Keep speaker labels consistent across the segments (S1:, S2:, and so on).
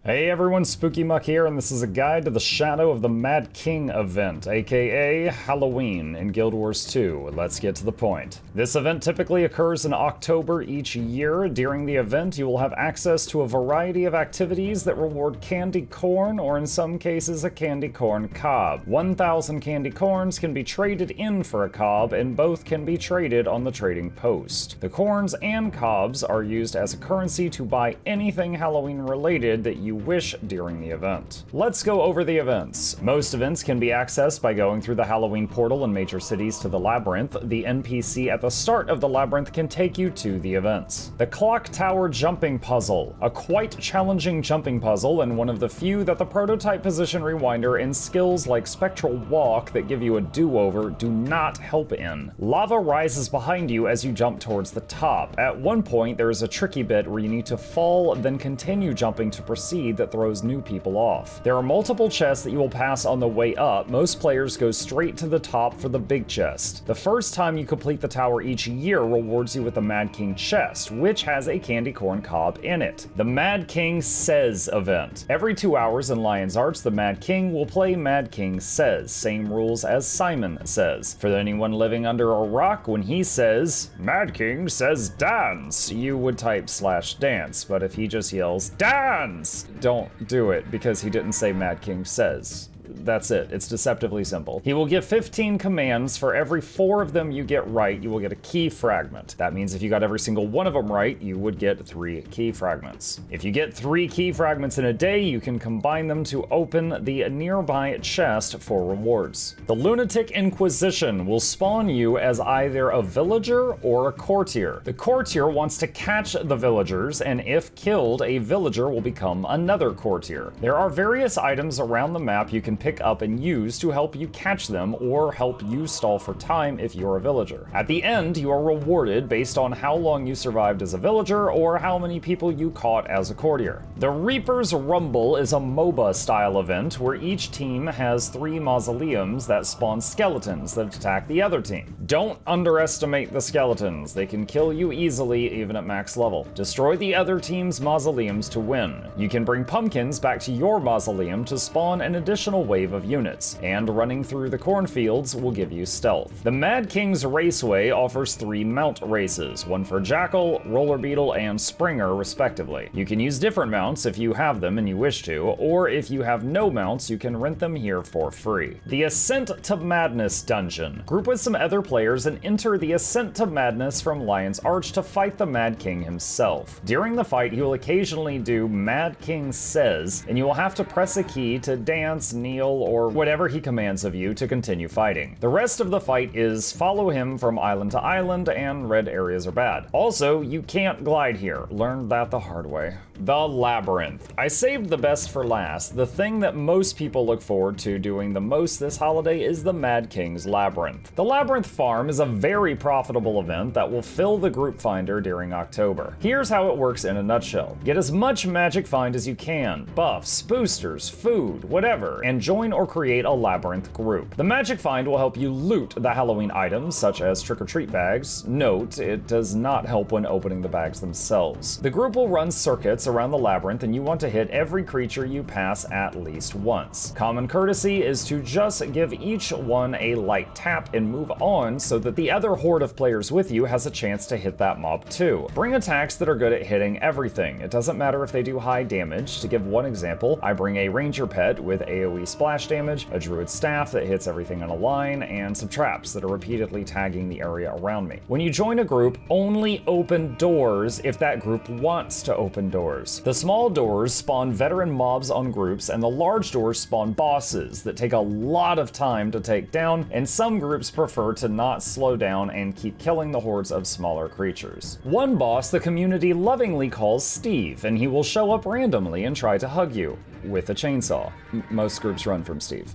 S1: Hey everyone, Spooky Muck here, and this is a guide to the Shadow of the Mad King event, aka Halloween in Guild Wars 2. Let's get to the point. This event typically occurs in October each year. During the event, you will have access to a variety of activities that reward candy corn, or in some cases, a candy corn cob. 1,000 candy corns can be traded in for a cob, and both can be traded on the trading post. The corns and cobs are used as a currency to buy anything Halloween related that you wish during the event. Let's go over the events. Most events can be accessed by going through the Halloween portal in major cities to the Labyrinth. The NPC at the start of the Labyrinth can take you to the events. The Clock Tower Jumping Puzzle, a quite challenging jumping puzzle and one of the few that the prototype position rewinder and skills like Spectral Walk that give you a do-over do not help in. Lava rises behind you as you jump towards the top. At one point there is a tricky bit where you need to fall, then continue jumping to proceed that throws new people off. There are multiple chests that you will pass on the way up. Most players go straight to the top for the big chest. The first time you complete the tower each year rewards you with the Mad King chest, which has a candy corn cob in it. The Mad King Says event. Every 2 hours in Lion's Arts, the Mad King will play Mad King Says. Same rules as Simon Says. For anyone living under a rock, when he says, "Mad King says dance," you would type /dance, but if he just yells, "Dance!" don't do it, because he didn't say Mad King Says. That's it. It's deceptively simple. He will give 15 commands. For every 4 of them you get right, you will get a key fragment. That means if you got every single one of them right, you would get 3 key fragments. If you get 3 key fragments in a day, you can combine them to open the nearby chest for rewards. The Lunatic Inquisition will spawn you as either a villager or a courtier. The courtier wants to catch the villagers, and if killed, a villager will become another courtier. There are various items around the map you can pick up and use to help you catch them or help you stall for time if you're a villager. At the end, you are rewarded based on how long you survived as a villager or how many people you caught as a courtier. The Reaper's Rumble is a MOBA style event where each team has 3 mausoleums that spawn skeletons that attack the other team. Don't underestimate the skeletons. They can kill you easily even at max level. Destroy the other team's mausoleums to win. You can bring pumpkins back to your mausoleum to spawn an additional wave of units, and running through the cornfields will give you stealth. The Mad Kings Raceway offers 3 mount races, one for Jackal, Roller Beetle, and Springer respectively. You can use different mounts if you have them and you wish to, or if you have no mounts, you can rent them here for free. The Ascent to Madness dungeon. Group with some other players and enter the Ascent to Madness from Lion's Arch to fight the Mad King himself. During the fight, he will occasionally do Mad King Says, and you will have to press a key to dance, kneel, or whatever he commands of you to continue fighting. The rest of the fight is follow him from island to island, and red areas are bad. Also, you can't glide here. Learned that the hard way. The Labyrinth. I saved the best for last. The thing that most people look forward to doing the most this holiday is the Mad King's Labyrinth. The Labyrinth Farm is a very profitable event that will fill the group finder during October. Here's how it works in a nutshell. Get as much magic find as you can, buffs, boosters, food, whatever, and join or create a Labyrinth group. The magic find will help you loot the Halloween items, such as trick-or-treat bags. Note, it does not help when opening the bags themselves. The group will run circuits around the Labyrinth, and you want to hit every creature you pass at least once. Common courtesy is to just give each one a light tap and move on so that the other horde of players with you has a chance to hit that mob too. Bring attacks that are good at hitting everything. It doesn't matter if they do high damage. To give one example, I bring a ranger pet with AoE splash damage, a druid staff that hits everything on a line, and some traps that are repeatedly tagging the area around me. When you join a group, only open doors if that group wants to open doors. The small doors spawn veteran mobs on groups, and the large doors spawn bosses that take a lot of time to take down, and some groups prefer to not slow down and keep killing the hordes of smaller creatures. One boss the community lovingly calls Steve, and he will show up randomly and try to hug you with a chainsaw. Most groups run from Steve.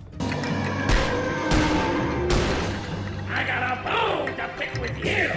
S2: I got a bone to pick with you!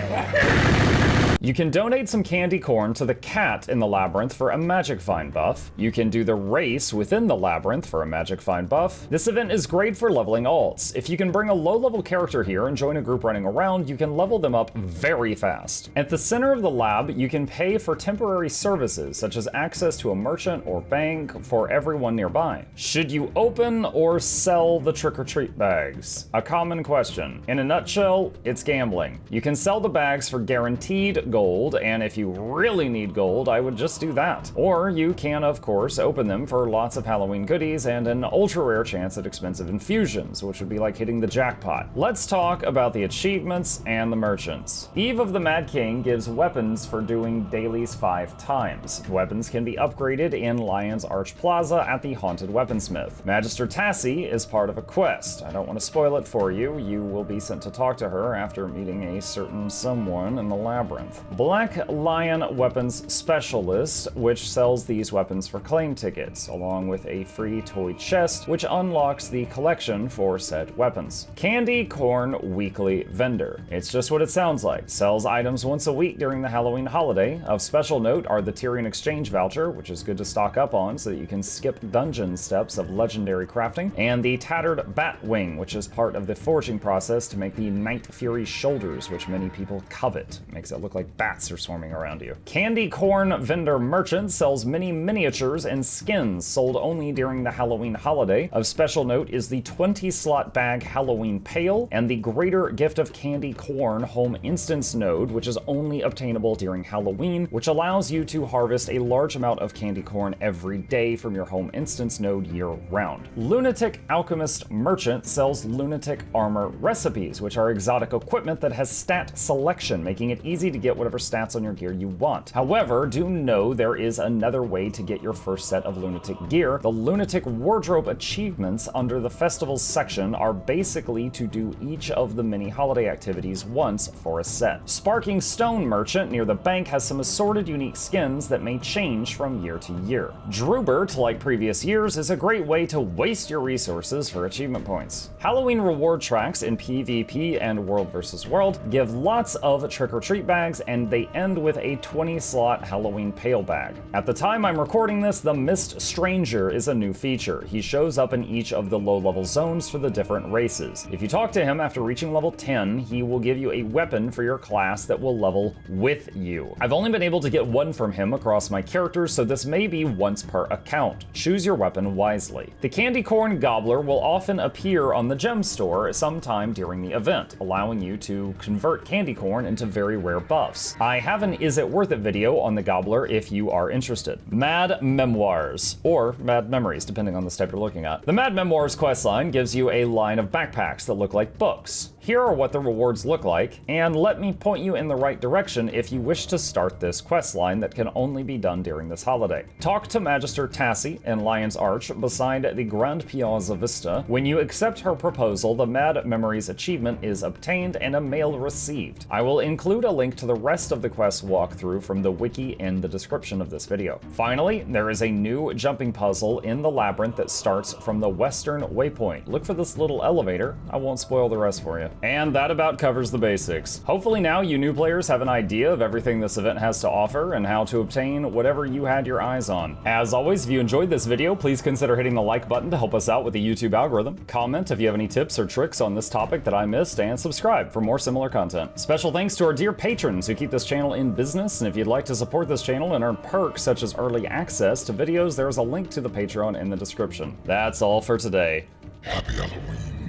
S1: You can donate some candy corn to the cat in the labyrinth for a magic find buff. You can do the race within the labyrinth for a magic find buff. This event is great for leveling alts. If you can bring a low-level character here and join a group running around, you can level them up very fast. At the center of the lab, you can pay for temporary services, such as access to a merchant or bank for everyone nearby. Should you open or sell the trick-or-treat bags? A common question. In a nutshell, it's gambling. You can sell the bags for guaranteed gold, and if you really need gold, I would just do that. Or you can, of course, open them for lots of Halloween goodies and an ultra-rare chance at expensive infusions, which would be like hitting the jackpot. Let's talk about the achievements and the merchants. Eve of the Mad King gives weapons for doing dailies 5 times. Weapons can be upgraded in Lion's Arch Plaza at the Haunted Weaponsmith. Magister Tassie is part of a quest. I don't want to spoil it for you. You will be sent to talk to her after meeting a certain someone in the labyrinth. Black Lion Weapons Specialist, which sells these weapons for claim tickets, along with a free toy chest, which unlocks the collection for said weapons. Candy Corn Weekly Vendor. It's just what it sounds like. Sells items once a week during the Halloween holiday. Of special note are the Tyrian Exchange Voucher, which is good to stock up on so that you can skip dungeon steps of legendary crafting, and the Tattered Bat Wing, which is part of the forging process to make the Night Fury shoulders, which many people covet. Makes it look like bats are swarming around you. Candy Corn Vendor Merchant sells many miniatures and skins sold only during the Halloween holiday. Of special note is the 20-slot bag Halloween Pail and the Greater Gift of Candy Corn Home Instance node, which is only obtainable during Halloween, which allows you to harvest a large amount of candy corn every day from your home instance node year-round. Lunatic Alchemist Merchant sells lunatic armor recipes, which are exotic equipment that has stat selection, making it easy to get whatever stats on your gear you want. However, do know there is another way to get your first set of lunatic gear. The Lunatic Wardrobe achievements under the festivals section are basically to do each of the mini holiday activities once for a set. Sparking Stone Merchant near the bank has some assorted unique skins that may change from year to year. Drubert, like previous years, is a great way to waste your resources for achievement points. Halloween reward tracks in PvP and World vs. World give lots of trick-or-treat bags, and they end with a 20-slot Halloween Pail bag. At the time I'm recording this, the Mist Stranger is a new feature. He shows up in each of the low-level zones for the different races. If you talk to him after reaching level 10, he will give you a weapon for your class that will level with you. I've only been able to get one from him across my characters, so this may be once per account. Choose your weapon wisely. The Candy Corn Gobbler will often appear on the gem store sometime during the event, allowing you to convert candy corn into very rare buffs. I have an Is It Worth It video on the Gobbler if you are interested. Mad Memoires, or Mad Memories, depending on the step you're looking at. The Mad Memoires questline gives you a line of backpacks that look like books. Here are what the rewards look like, and let me point you in the right direction if you wish to start this questline that can only be done during this holiday. Talk to Magister Tassie in Lion's Arch beside the Grand Piazza Vista. When you accept her proposal, the Mad Memories achievement is obtained and a mail received. I will include a link to the rest of the quest walkthrough from the wiki in the description of this video. Finally, there is a new jumping puzzle in the labyrinth that starts from the western waypoint. Look for this little elevator. I won't spoil the rest for you. And that about covers the basics. Hopefully now you new players have an idea of everything this event has to offer and how to obtain whatever you had your eyes on. As always, if you enjoyed this video, please consider hitting the like button to help us out with the YouTube algorithm. Comment if you have any tips or tricks on this topic that I missed, and subscribe for more similar content. Special thanks to our dear patrons who keep this channel in business, and if you'd like to support this channel and earn perks such as early access to videos, there is a link to the Patreon in the description. That's all for today.
S2: Happy Halloween.